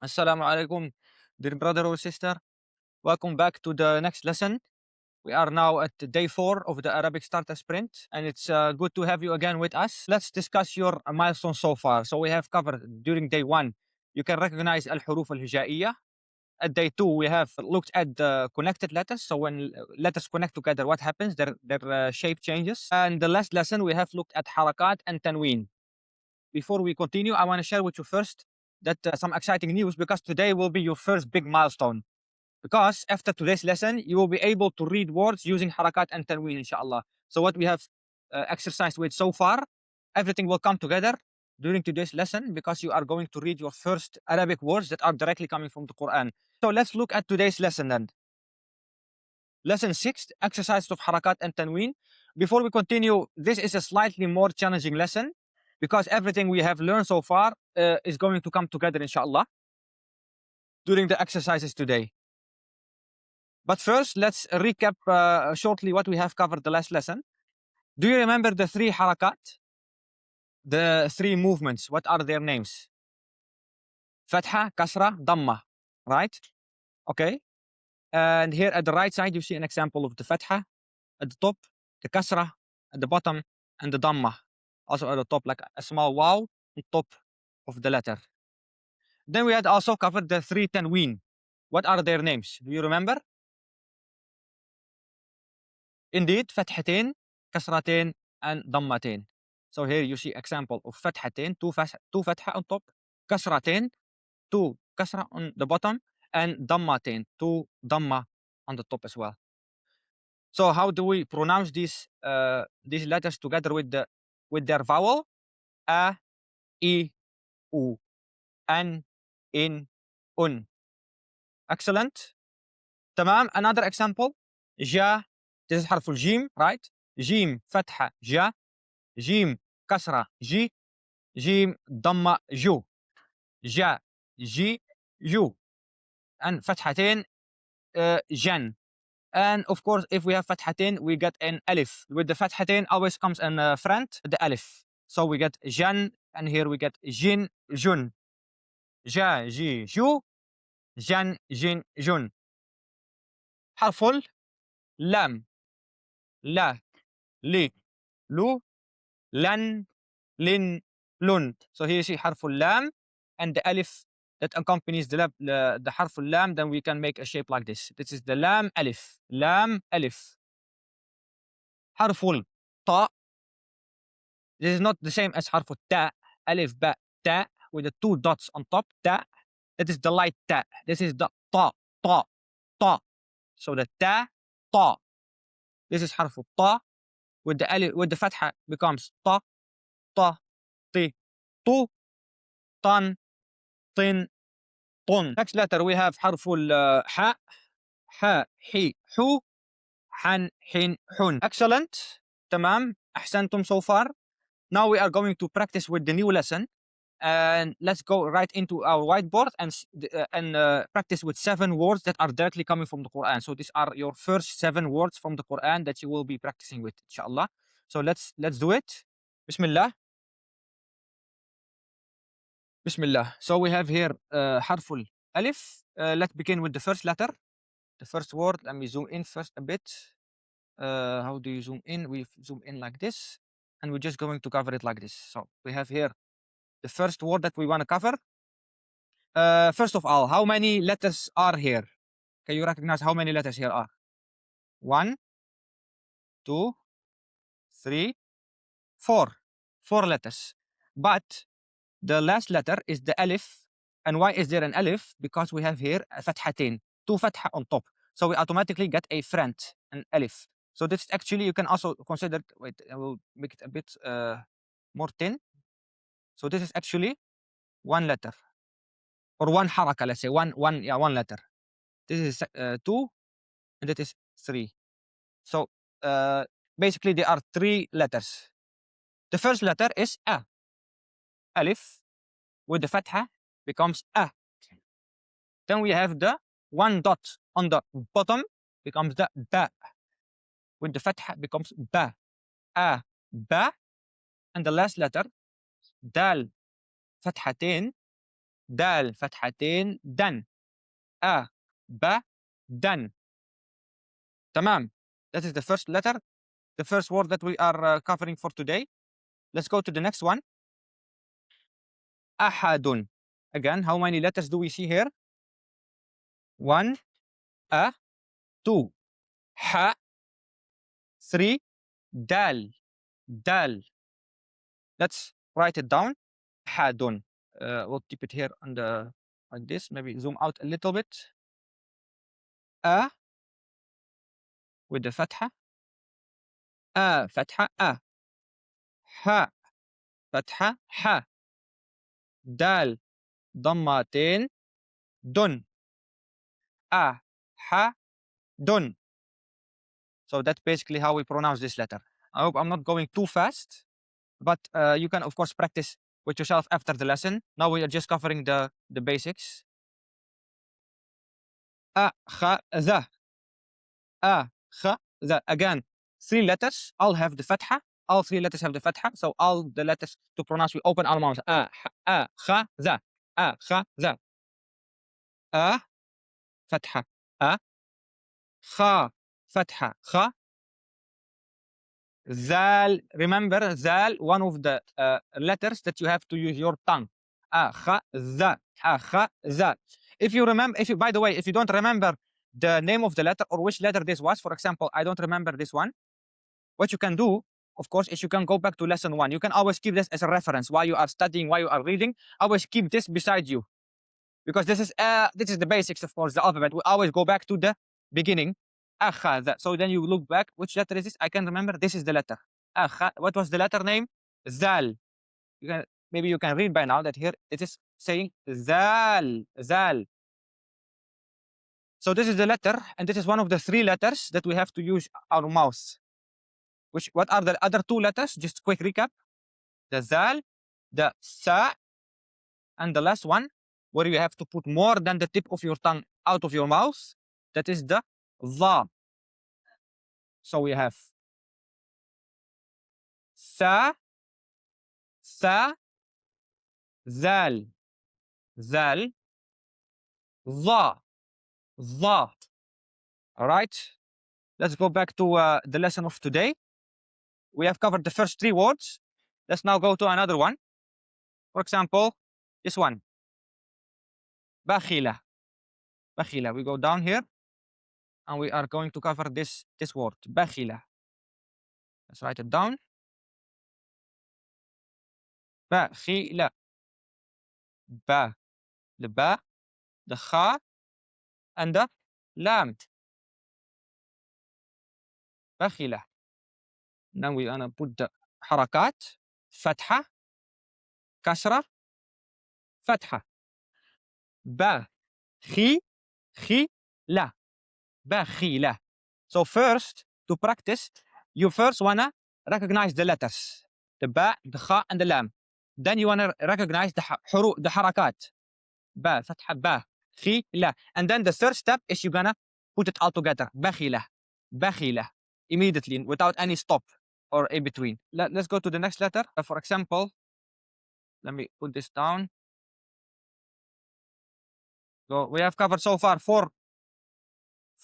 Assalamu alaikum, dear brother or sister. Welcome back to the next lesson. We are now at day 4 of the Arabic Starter Sprint, and it's good to have you again with us. Let's discuss your milestones so far. So we have covered during day 1, you can recognize al-huruf al-hijaiyah. At day 2, we have looked at the connected letters. So when letters connect together, what happens? Their shape changes. And the last lesson, we have looked at harakat and tanween. Before we continue, I want to share with you first that some exciting news, because today will be your first big milestone. Because after today's lesson, you will be able to read words using harakat and tanween, inshallah. So what we have exercised with so far, everything will come together during today's lesson, because you are going to read your first Arabic words that are directly coming from the Quran. So let's look at today's lesson then. Lesson 6, exercises of harakat and tanween. Before we continue, this is a slightly more challenging lesson, because everything we have learned so far is going to come together, inshallah, during the exercises today. But first, let's recap shortly what we have covered the last lesson. Do you remember the 3 harakat? The 3 movements, what are their names? Fatha, Kasra, Damma, right? Okay. And here at the right side, you see an example of the Fatha at the top, the Kasra at the bottom, and the Damma also at the top, like a small waw on top of the letter. Then we had also covered the 3 tanween. What are their names? Do you remember? Indeed, fathatain, kasratain, and dammatain. So here you see example of fathatain, two fatha on top, kasratain, 2 kasra on the bottom, and dammatain, 2 damma on the top as well. So how do we pronounce these letters together with their vowel? A, I, U, an, in, un. Excellent. تمام. Another example. جا. This is حرف الجيم, right? جيم فتحة جا. جيم كسرة جي. جيم ضمة جو. جا جي جو. And فتحتين جن. And of course, if we have فتحتين, we get an alif. With the فتحتين always comes in front, the alif. So we get jan, and here we get jin, jun. جا جي جو. جن جن جن. حرف اللام. لا لي لو لن لن لن. So here you see حرف اللام and the alif that accompanies the حرف اللام. Then we can make a shape like this. This is the lam alif. Lam alif. حرف الطاء. This is not the same as حرف التاء. Alif ba ta with the 2 dots on top. Ta. That is the light ta. This is the ta ta ta. So the ta ta. This is حرف الطاء. With the alif, with the fatha becomes ta ta ti tu tan tin طن. Next letter we have حرف الحاء. حاء حي حو حن حين حن. Excellent. تمام. أحسنتم so far. Now we are going to practice with the new lesson, and let's go right into our whiteboard and practice with 7 words that are directly coming from the Quran. So these are your first 7 words from the Quran that you will be practicing with, inshallah. So let's do it. Bismillah. Bismillah. So we have here حرف الألف. Let's begin with the first letter. The first word. Let me zoom in first a bit. How do you zoom in? We zoom in like this, and we're just going to cover it like this. So we have here the first word that we want to cover. First of all, how many letters are here? Can you recognize how many letters here are? 1, 2, 3, 4. 4 letters. But the last letter is the alif. And why is there an alif? Because we have here a fathatain, 2 fatha on top. So we automatically get a front, an alif. So this actually, you can also consider, wait, I will make it a bit more thin. So this is actually 1 letter. Or 1 haraka, let's say, one letter. This is 2, and that is 3. So basically there are 3 letters. The first letter is A. Alif with the fatha becomes A. Then we have the 1 dot on the bottom becomes the Ba. With the fatha becomes Ba. A, Ba. And the last letter, Dal, fathatain, دال فتحتين دن. ب دن. تمام. That is the first letter, the first word that we are covering for today. Let's go to the next one. أحد. Again, how many letters do we see here? One, two, ح, three, dal, dal. Let's write it down. أحد. We'll keep it here on the like this. Maybe zoom out a little bit. with the فتحة. فتحة ح فتحة ح. دال ضمتين دن. ح دن. So that's basically how we pronounce this letter. I hope I'm not going too fast, but you can of course practice with yourself after the lesson. Now we are just covering the basics. أخذ. أخذ. Again, three letters all have the fatha. All three letters have the fatha. So all the letters to pronounce, we open our mouths. أخذ. أخذ. فتحة. خ فتحة. خ. Zal, remember Zal, one of the letters that you have to use your tongue. Akhadha, akhadha. If you remember, by the way, if you don't remember the name of the letter or which letter this was, for example, I don't remember this one. What you can do, of course, is you can go back to lesson 1. You can always keep this as a reference while you are studying, while you are reading. Always keep this beside you, because this is the basics, of course, the alphabet. We always go back to the beginning. أخذ. So then you look back, which letter is this? I can remember. This is the letter. What was the letter name? Zal. Maybe you can read by now that here it is saying Zal. Zal. So this is the letter, and this is one of the three letters that we have to use our mouth. What are the other two letters? Just quick recap. The Zal, the Sa, and the last one, where you have to put more than the tip of your tongue out of your mouth. That is the Dha. So we have Sa, Sa, Zal, Zal, Dha, Dha. All right. Let's go back to the lesson of today. We have covered the first three words. Let's now go to another one. For example, this one. Bakhila. Bakhila. We go down here and we are going to cover this word. Bakhila. Let's write it down. Bakhila. Ba. The ba, the kha, and the lam. Bakhila. Now we're gonna put the harakat. Fatha. Kasra. Fatha. Ba. Khi. La. Bakhila. So first, to practice, you first wanna recognize the letters. The ba, the kha, and the lam. Then you wanna recognize the harakat. Ba, fatha, ba, khi, la. And then the third step is you're gonna put it all together. Bakhila. Bakhila. Immediately, without any stop or in between. Let's go to the next letter. For example, let me put this down. So we have covered so far four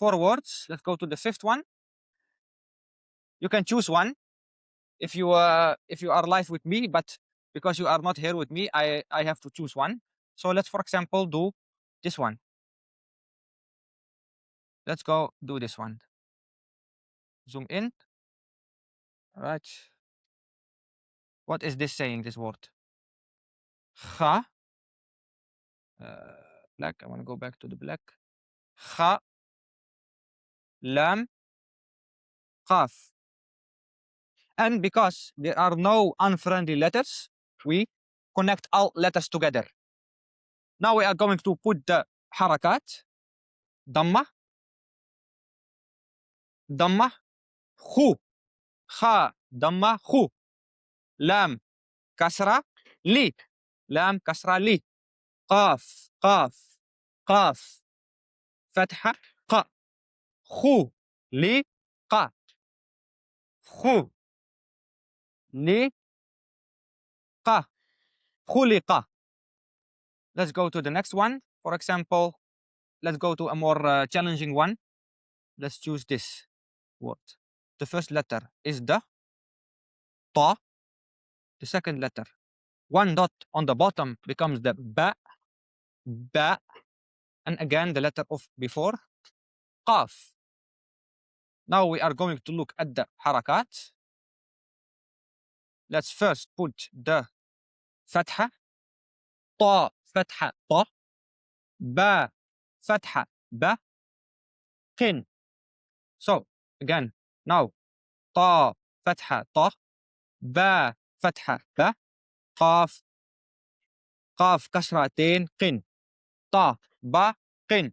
words. Let's go to the fifth one. You can choose one if you are live with me, but because you are not here with me, I have to choose one. So let's, for example, do this one. Let's go do this one. Zoom in. All right. What is this saying, this word? Kha. Black. I want to go back to the black. Kha. Lam. Qaf. And because there are no unfriendly letters, we connect all letters together. Now we are going to put the harakat. Damma. Damma. Khu. Kha. Damma. Khu. Lam. Kasra. Li. Lam. Kasra. Li. Qaf. Qaf. Qaf. Fatha. Qa. Khu. Li. Qa. Khu. Li. qa. Khuliqa. Let's go to the next one. For example, let's go to a more challenging one. Let's choose this word. The first letter is the ta. The second letter, one dot on the bottom becomes the ba, ba, and again the letter of before, qaf. Now we are going to look at the harakat. Let's first put the fatha, ta, fatha, ta, ba, fatha, ba, qin. So again, now ta, fatha, ta, ba, fatha, ba, qaf, qaf, kasratain, qin, ta, ba, qin,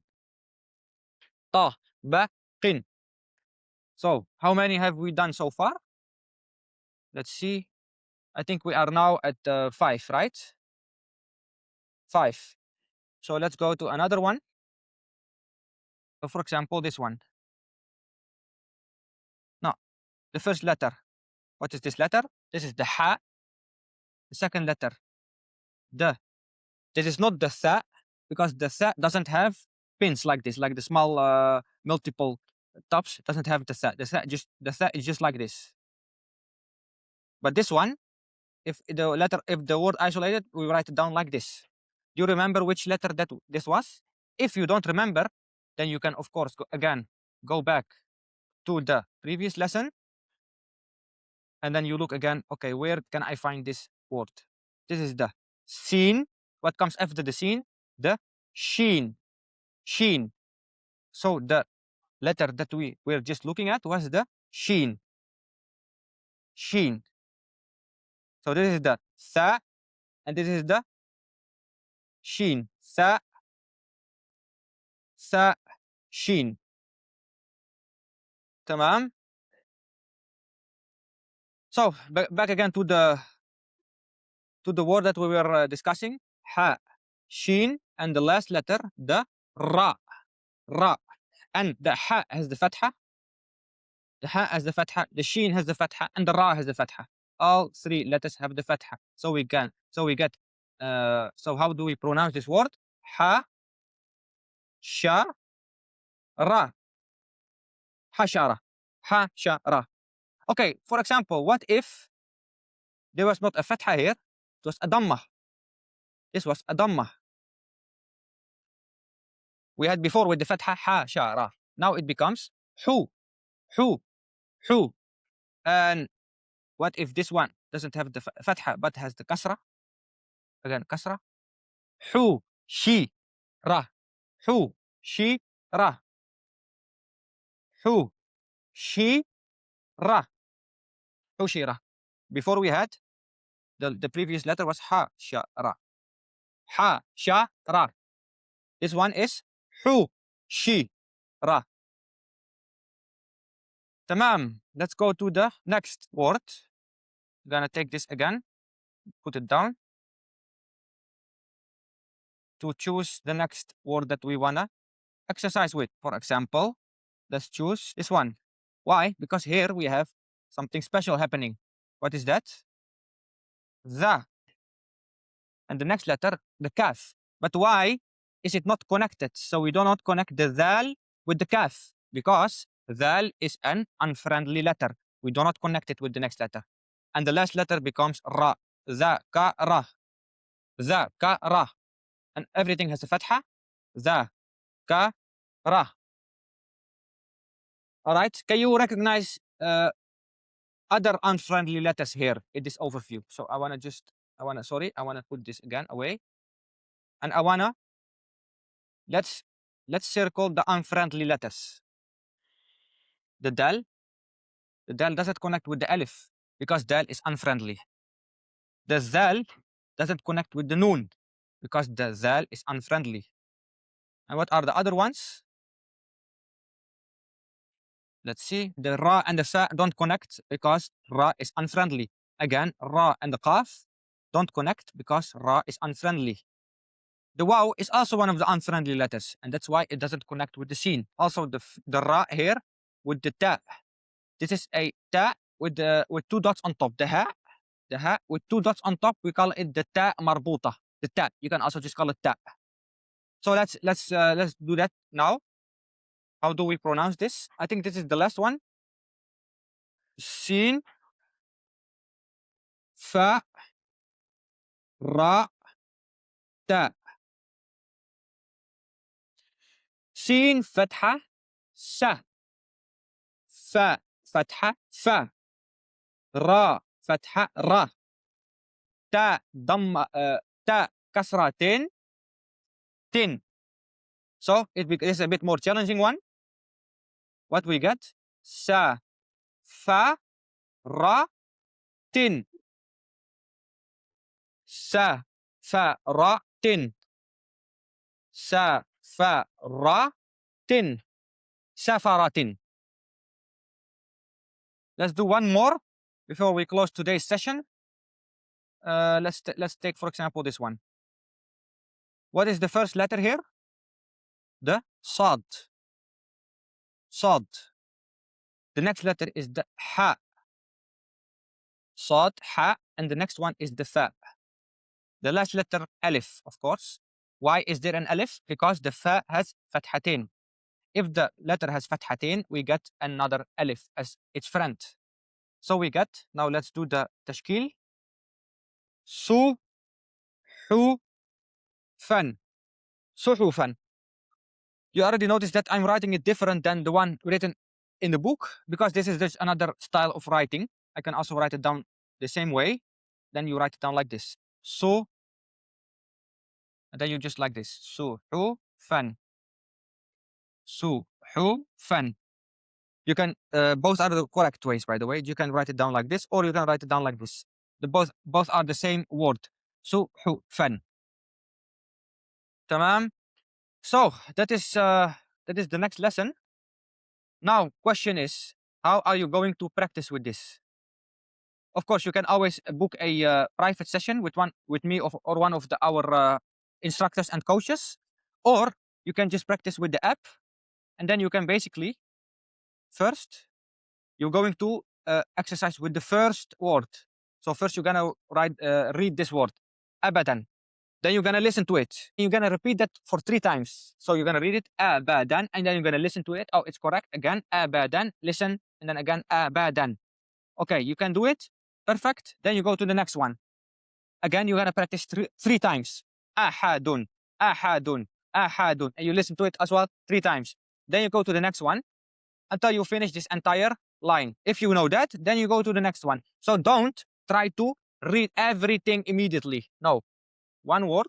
ta, ba, qin. So how many have we done so far? Let's see. I think we are now at 5, right? 5. So let's go to another one. For example, this one. No, the first letter. What is this letter? This is the ha. The second letter, the. This is not the tha, because the tha doesn't have pins like this, like the small multiple tops. It doesn't have the tha. The tha is just like this. But this one, if the word isolated, we write it down like this. Do you remember which letter this was? If you don't remember, then you can of course go back to the previous lesson, and then you look again. Okay, where can I find this word? This is the seen. What comes after the seen? The sheen. Sheen. So the letter that we were just looking at was the sheen. Sheen. So this is the sa, and this is the sheen. Sa, sa, sheen. Tamam. So back again to the word that we were discussing. Ha, sheen, and the last letter, the ra. Ra. And the ha has the fatha. The ha has the fatha, the sheen has the fatha, and the ra has the fatha. All 3 letters have the fatha. So we get, so how do we pronounce this word? Ha, sha, ra. Hashara. Ha, sha, ra. Okay, for example, what if there was not a fatha here? It was a dhammah. This was a dhammah. We had before with the fatha, ha, sha, ra. Now it becomes hu, hu, hu. And what if this one doesn't have the fatha but has the kasra? Again, kasra. Hu, shi, ra. Hu, shi, ra. Hu, shi, ra. Hu, shi, ra. Before we had the previous letter was ha, sha, ra. Ha, sha, ra. This one is hu, shi, ra. Tamam. Let's go to the next word. I'm gonna take this again, put it down to choose the next word that we wanna exercise with. For example, let's choose this one. Why? Because here we have something special happening. What is that? The. And the next letter, the kaf. But why is it not connected? So we do not connect the dal with the kaf, because dal is an unfriendly letter. We do not connect it with the next letter. And the last letter becomes ra. The, ka, ra. The, ka, ra. And everything has a fatha. The, ka, ra. All right. Can you recognize other unfriendly letters here in this overview? So I want to put this again away. And let's circle the unfriendly letters. The dal doesn't connect with the alif because dal is unfriendly. The zal doesn't connect with the noon because the zal is unfriendly. And what are the other ones? Let's see. The ra and the sa don't connect because ra is unfriendly. Again, ra and the qaf don't connect because ra is unfriendly. The waw is also one of the unfriendly letters, and that's why it doesn't connect with the seen. Also, the ra here with the ta. This is a ta with 2 dots on top. The ha with 2 dots on top, we call it the ta marbuta. The ta. You can also just call it ta. So let's do that now. How do we pronounce this? I think this is the last one. Sin, fa, ra, ta. Sin فتحة sa. Fa فتحة fa. را فتحة را. تا ضم تا كسرتين tin. So it is a bit more challenging one. What we get? Sa fa ra tin. Sa fa ra tin. Sa fa ra tin. Safaratin. Let's do one more before we close today's session. Let's take, for example, this one. What is the first letter here? The sad. Sad. The next letter is the ha. Sad, ha, and the next one is the fa. The last letter, alif, of course. Why is there an alif? Because the fa has fathatin. If the letter has fathatin, we get another alif as its friend. So we get, now let's do the tashkil. Su, hu, fan. Suhufan. You already noticed that I'm writing it different than the one written in the book because this is just another style of writing. I can also write it down the same way. Then you write it down like this. Su, and then you just like this. Suhufan. Suhufan. You can, both are the correct ways, by the way. You can write it down like this, or you can write it down like this. Both are the same word. Suhufan. Tamam. So that is the next lesson. Now, question is, how are you going to practice with this? Of course, you can always book a private session with me or one of our instructors and coaches, or you can just practice with the app, and then you can basically first you're going to exercise with the first word. So first you're gonna read this word, abadan. Then you're gonna listen to it. You're gonna repeat that for 3 times. So you're gonna read it abadan, and then you're gonna listen to it. Oh, it's correct. Again, abadan. Listen, and then again abadan. Okay, you can do it. Perfect. Then you go to the next one. Again, you're gonna practice 3 times. Ahadun, ahadun, ahadun, and you listen to it as well 3 times. Then you go to the next one until you finish this entire line. If you know that, then you go to the next one. So don't try to read everything immediately. No. 1 word,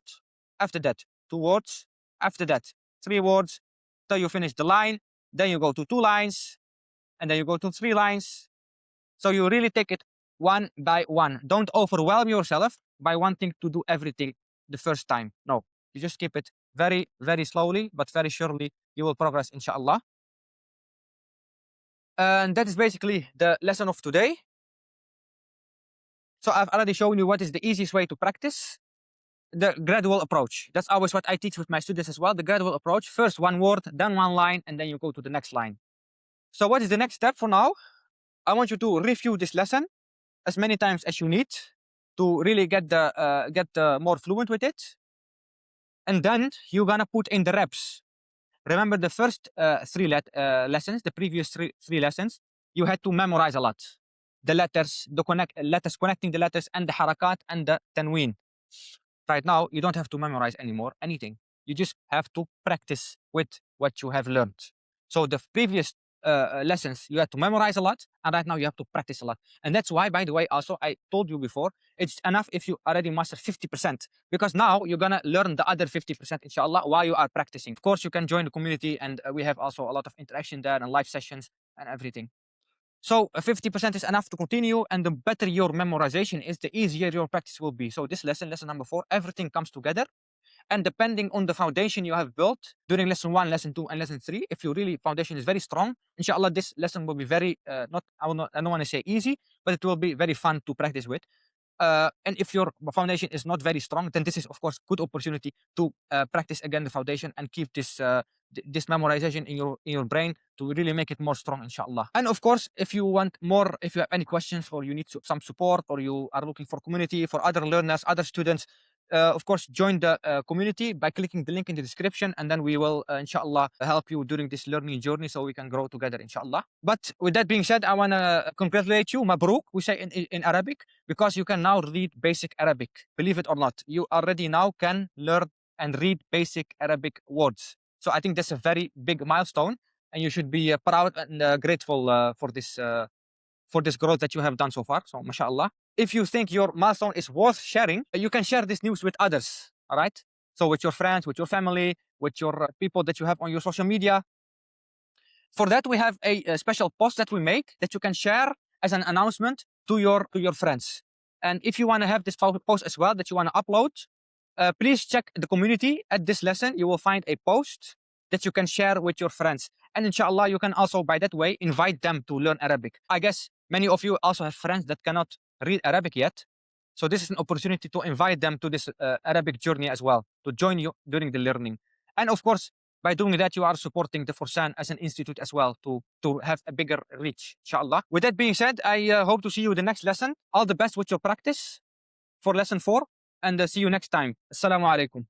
after that 2 words, after that 3 words, till you finish the line. Then you go to 2 lines, and then you go to 3 lines. So you really take it one by one. Don't overwhelm yourself by wanting to do everything the first time. No, you just keep it very, very slowly, but very surely you will progress, inshallah. And that is basically the lesson of today. So I've already shown you what is the easiest way to practice. The gradual approach. That's always what I teach with my students as well. The gradual approach. First 1 word, then 1 line, and then you go to the next line. So what is the next step for now? I want you to review this lesson as many times as you need to really get more fluent with it. And then you're gonna put in the reps. Remember the first 3 lessons, the previous three lessons, you had to memorize a lot. The letters, letters connecting the letters, and the harakat and the tanween. Right now, you don't have to memorize anymore anything. You just have to practice with what you have learned. So the previous lessons, you had to memorize a lot, and right now you have to practice a lot. And that's why, by the way, also I told you before, it's enough if you already master 50%, because now you're gonna learn the other 50%, inshallah, while you are practicing. Of course, you can join the community, and we have also a lot of interaction there and live sessions and everything. So 50% is enough to continue, and the better your memorization is, the easier your practice will be. So this lesson number 4, everything comes together. And depending on the foundation you have built during lesson 1, lesson 2, and lesson 3, if your really foundation is very strong, inshallah, this lesson will be very, I don't want to say easy, but it will be very fun to practice with. And if your foundation is not very strong, then this is, of course, good opportunity to practice again the foundation and keep this this memorization in your brain to really make it more strong, inshallah. And of course, if you want more, if you have any questions or you need some support, or you are looking for community, for other learners, other students, of course, join the community by clicking the link in the description, and then we will, inshallah, help you during this learning journey so we can grow together, inshallah. But with that being said, I want to congratulate you, Mabruk, we say in Arabic, because you can now read basic Arabic. Believe it or not, you already now can learn and read basic Arabic words. So I think that's a very big milestone, and you should be proud and grateful for this growth that you have done so far. So, mashallah. If you think your milestone is worth sharing, you can share this news with others. All right. So, with your friends, with your family, with your people that you have on your social media. For that, we have a special post that we make that you can share as an announcement to your friends. And if you want to have this post as well that you want to upload, please check the community at this lesson. You will find a post that you can share with your friends. And inshallah, you can also, by that way, invite them to learn Arabic. I guess many of you also have friends that cannot read Arabic yet. So this is an opportunity to invite them to this Arabic journey as well, to join you during the learning. And of course, by doing that, you are supporting the Fursan as an institute as well to have a bigger reach, inshallah. With that being said, I hope to see you in the next lesson. All the best with your practice for lesson 4, and see you next time. Assalamu alaikum.